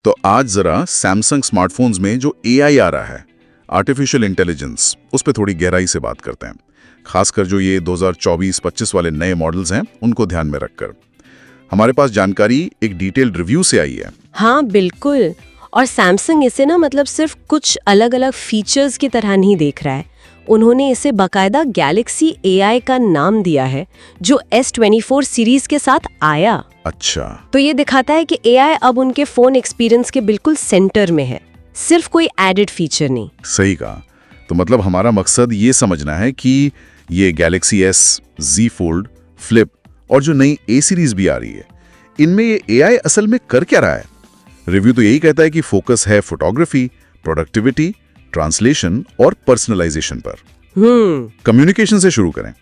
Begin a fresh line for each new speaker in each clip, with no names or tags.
तो आज जरा सैमसंग स्मार्टफोन्स में जो एआई आ रहा है, आर्टिफिशियल इंटेलिजेंस, उस पर थोड़ी गहराई से बात करते हैं। खासकर जो ये 2024-25 वाले नए मॉडल्स हैं, उनको ध्यान में रखकर। हमारे पास जानकारी एक डिटेल्ड रिव्यू से आई है।
हाँ बिल्कुल, और सैमसंग इसे मतलब सिर्फ कुछ अलग अलग फीचर्स की तरह नहीं देख रहा है। उन्होंने इसे बाकायदा गैलेक्सी AI का नाम दिया है, जो S24 सीरीज के साथ आया।
अच्छा,
तो ये दिखाता है कि AI अब उनके फोन एक्सपीरियंस के बिल्कुल सेंटर में है, सिर्फ कोई एडेड फीचर नहीं।
सही कहा। तो मतलब हमारा मकसद ये समझना है कि ये Galaxy S, Z Fold, Flip और जो नई A सीरीज भी आ रही है, इनमें ये AI असल में कर क्या रहा है। रिव्यू तो यही कहता है कि फोकस है फोटोग्राफी, प्रोडक्टिविटी, ट्रांसलेशन और पर्सनलाइजेशन पर। कम्युनिकेशन से शुरू करें।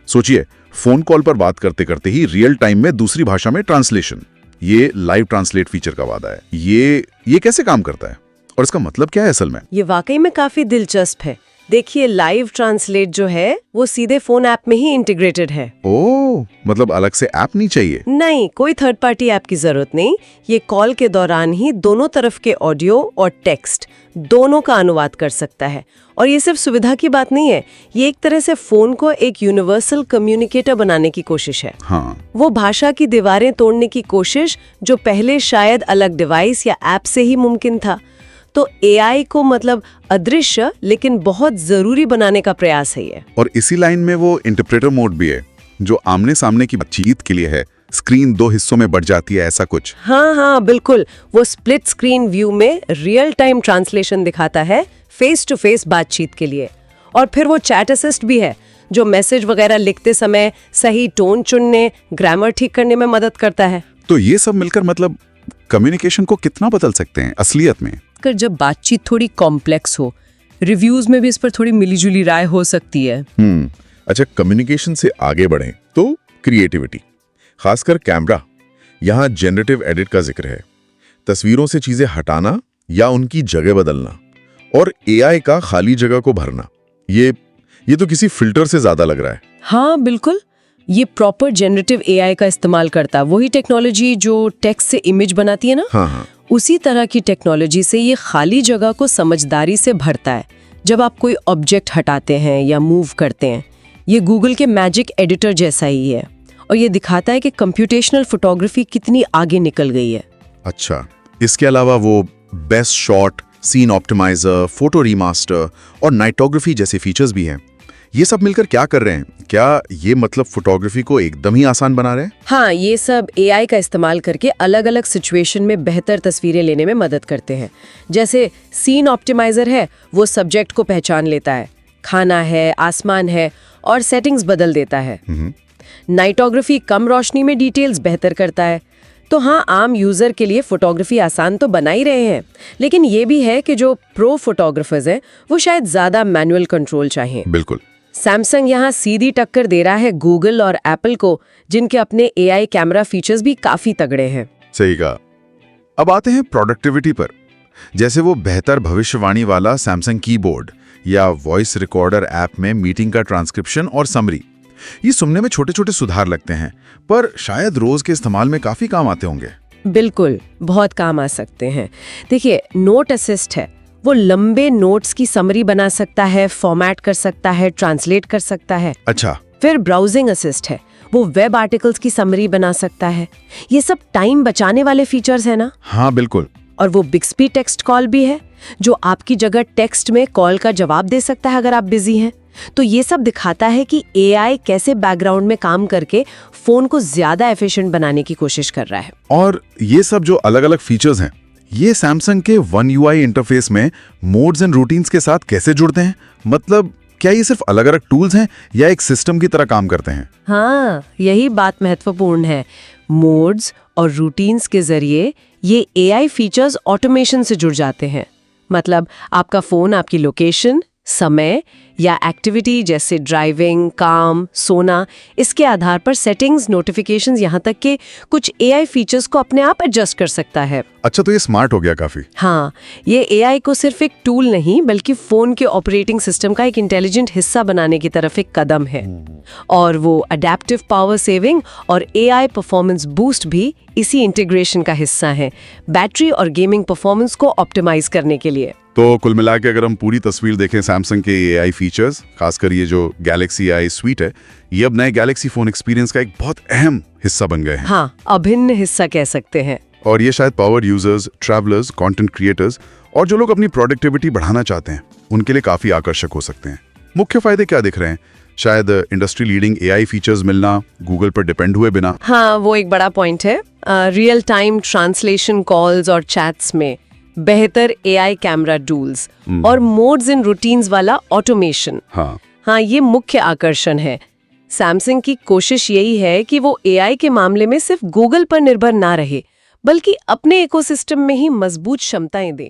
सोचिए, फोन कॉल पर बात करते करते ही रियल टाइम में दूसरी भाषा में ट्रांसलेशन। ये लाइव ट्रांसलेट फीचर का वादा है। ये कैसे काम करता है और इसका मतलब क्या है असल में?
ये वाकई में काफी दिलचस्प है। देखिए, लाइव ट्रांसलेट जो है वो सीधे फोन ऐप में ही इंटीग्रेटेड है।
ओह, मतलब अलग से ऐप नहीं चाहिए?
नहीं, कोई थर्ड पार्टी ऐप की जरूरत नहीं। ये कॉल के दौरान ही दोनों तरफ के ऑडियो और टेक्स्ट दोनों का अनुवाद कर सकता है। और ये सिर्फ सुविधा की बात नहीं है, ये एक तरह से फोन को एक यूनिवर्सल कम्युनिकेटर बनाने की कोशिश है।
हाँ।
वो भाषा की दीवारें तोड़ने की कोशिश जो पहले शायद अलग डिवाइस या ऐप से ही मुमकिन था। तो AI को अदृश्य लेकिन बहुत जरूरी बनाने का प्रयास है ये।
और इसी लाइन में वो इंटरप्रेटर मोड भी है, जो आमने सामने की बातचीत के लिए है। स्क्रीन 2 हिस्सों में बढ़ जाती है, ऐसा कुछ।
हाँ बिल्कुल, वो स्प्लिट स्क्रीन व्यू में रियल टाइम ट्रांसलेशन दिखाता है फेस टू फेस बातचीत के लिए। और फिर वो चैट असिस्ट भी है, जो मैसेज वगैरह लिखते समय सही टोन चुनने, ग्रामर ठीक करने में मदद करता है।
तो ये सब मिलकर कम्युनिकेशन को कितना बदल सकते हैं असलियत में?
कर जब बातचीत थोड़ी कॉम्प्लेक्स हो, रिव्यूज में भी इस पर थोड़ी मिलीजुली राय हो सकती है।
अच्छा, कम्युनिकेशन से आगे बढ़ें तो क्रिएटिविटी, खासकर कैमरा। यहाँ जनरेटिव एडिट का जिक्र है। तस्वीरों से चीजें हटाना या उनकी जगह बदलना, और AI का खाली जगह को भरना। ये तो किसी फिल्टर से ज्यादा लग रहा है।
हाँ बिल्कुल, ये प्रॉपर जनरेटिव AI का इस्तेमाल करता है। वही टेक्नोलॉजी जो टेक्स्ट से इमेज बनाती है ना,
हाँ।
उसी तरह की टेक्नोलॉजी से ये खाली जगह को समझदारी से भरता है। जब आप कोई ऑब्जेक्ट हटाते हैं या मूव करते हैं, ये गूगल के मैजिक एडिटर जैसा ही है। और ये दिखाता है कि कंप्यूटेशनल फोटोग्राफी कितनी आगे निकल गई है।
अच्छा, इसके अलावा वो best shot, scene optimiser, photo remaster और नाइटोग्राफी जैसे फीचर्स भी हैं। ये सब मिलकर क्या कर रहे हैं? क्या ये फोटोग्राफी को एकदम ही आसान बना रहे हैं?
हाँ, ये सब AI का इस्तेमाल करके अलग अलग सिचुएशन में बेहतर तस्वीरें लेने में मदद करते हैं। जैसे सीन ऑप्टिमाइजर है, वो सब्जेक्ट को पहचान लेता है, खाना है, आसमान है, और सेटिंग्स बदल देता है। नाइटोग्राफी कम रोशनी में डिटेल्स बेहतर करता है। तो हाँ, आम यूजर के लिए फोटोग्राफी आसान तो बना ही रहे हैं, लेकिन ये भी है कि जो प्रो फोटोग्राफर्स हैं वो शायद ज्यादा मैनुअल कंट्रोल चाहें।
बिल्कुल।
सैमसंग यहाँ सीधी टक्कर दे रहा है गूगल और एप्पल को, जिनके अपने AI कैमरा फीचर्स भी काफी तगड़े हैं।
सही कहा। अब आते हैं प्रोडक्टिविटी पर। जैसे वो बेहतर भविष्यवाणी वाला सैमसंग कीबोर्ड या वॉइस रिकॉर्डर ऐप में मीटिंग का ट्रांसक्रिप्शन और समरी। ये सुनने में छोटे छोटे सुधार लगते हैं, पर शायद रोज के इस्तेमाल में काफी काम आते होंगे।
बिल्कुल, बहुत काम आ सकते हैं। देखिए, नोट असिस्ट है, वो लंबे नोट्स की समरी बना सकता है, फॉर्मेट कर सकता है, ट्रांसलेट कर सकता है।
अच्छा।
फिर ब्राउजिंग असिस्ट है, वो वेब आर्टिकल्स की समरी बना सकता है। ये सब टाइम बचाने वाले फीचर्स है ना?
हाँ बिल्कुल।
और वो बिक्सबी टेक्स्ट कॉल भी है, जो आपकी जगह टेक्स्ट में कॉल का जवाब दे सकता है अगर आप बिजी हैं। तो ये सब दिखाता है कि AI कैसे बैकग्राउंड में काम करके फोन को ज्यादा एफिशिएंट बनाने की कोशिश कर रहा है।
और ये सब जो अलग अलग फीचर्स हैं, ये सैमसंग के वन UI इंटरफेस में मोड्स एंड रूटीन्स के साथ कैसे जुड़ते हैं? क्या ये सिर्फ अलग अलग टूल्स हैं या एक सिस्टम की तरह काम करते हैं?
हाँ, यही बात महत्वपूर्ण है। मोड्स और रूटीन्स के जरिए ये AI फीचर्स ऑटोमेशन से जुड़ जाते हैं। आपका फोन आपकी लोकेशन, समय, या एक्टिविटी जैसे ड्राइविंग, काम, सोना, इसके आधार पर सेटिंग्स, नोटिफिकेशंस, यहाँ तक कि कुछ एआई फीचर्स को अपने आप एडजस्ट कर सकता है।
अच्छा, तो ये स्मार्ट हो गया काफी।
हाँ, ये एआई को सिर्फ एक टूल नहीं बल्कि फोन के ऑपरेटिंग सिस्टम का एक इंटेलिजेंट हिस्सा बनाने की तरफ एक कदम है। और वो अडेप्टिव पावर सेविंग और एआई परफॉर्मेंस बूस्ट भी इसी इंटीग्रेशन का हिस्सा है, बैटरी और गेमिंग परफॉर्मेंस को ऑप्टिमाइज करने के लिए।
तो कुल मिला के अगर हम पूरी तस्वीर देखें सैमसंग के एआई फीचर्स, खासकर ये जो गैलेक्सी एआई स्वीट है, ये अब नए गैलेक्सी फोन एक्सपीरियंस का एक बहुत अहम हिस्सा बन गए हैं।
हाँ, अभिन्न हिस्सा कह सकते हैं।
और ये शायद power users, travellers, content creators और जो लोग अपनी प्रोडक्टिविटी बढ़ाना चाहते हैं उनके लिए काफी आकर्षक हो सकते हैं। मुख्य फायदे क्या दिख रहे हैं? शायद इंडस्ट्री लीडिंग एआई फीचर्स मिलना, गूगल पर डिपेंड हुए बिना।
हाँ, वो एक बड़ा पॉइंट है। रियल टाइम ट्रांसलेशन कॉल्स और चैट्स में बेहतर एआई कैमरा टूल्स और मोड्स इन रूटीन्स वाला ऑटोमेशन। हाँ, ये मुख्य आकर्षण है। सैमसंग की कोशिश यही है कि वो एआई के मामले में सिर्फ गूगल पर निर्भर ना रहे, बल्कि अपने इकोसिस्टम में ही मजबूत क्षमताएं दे।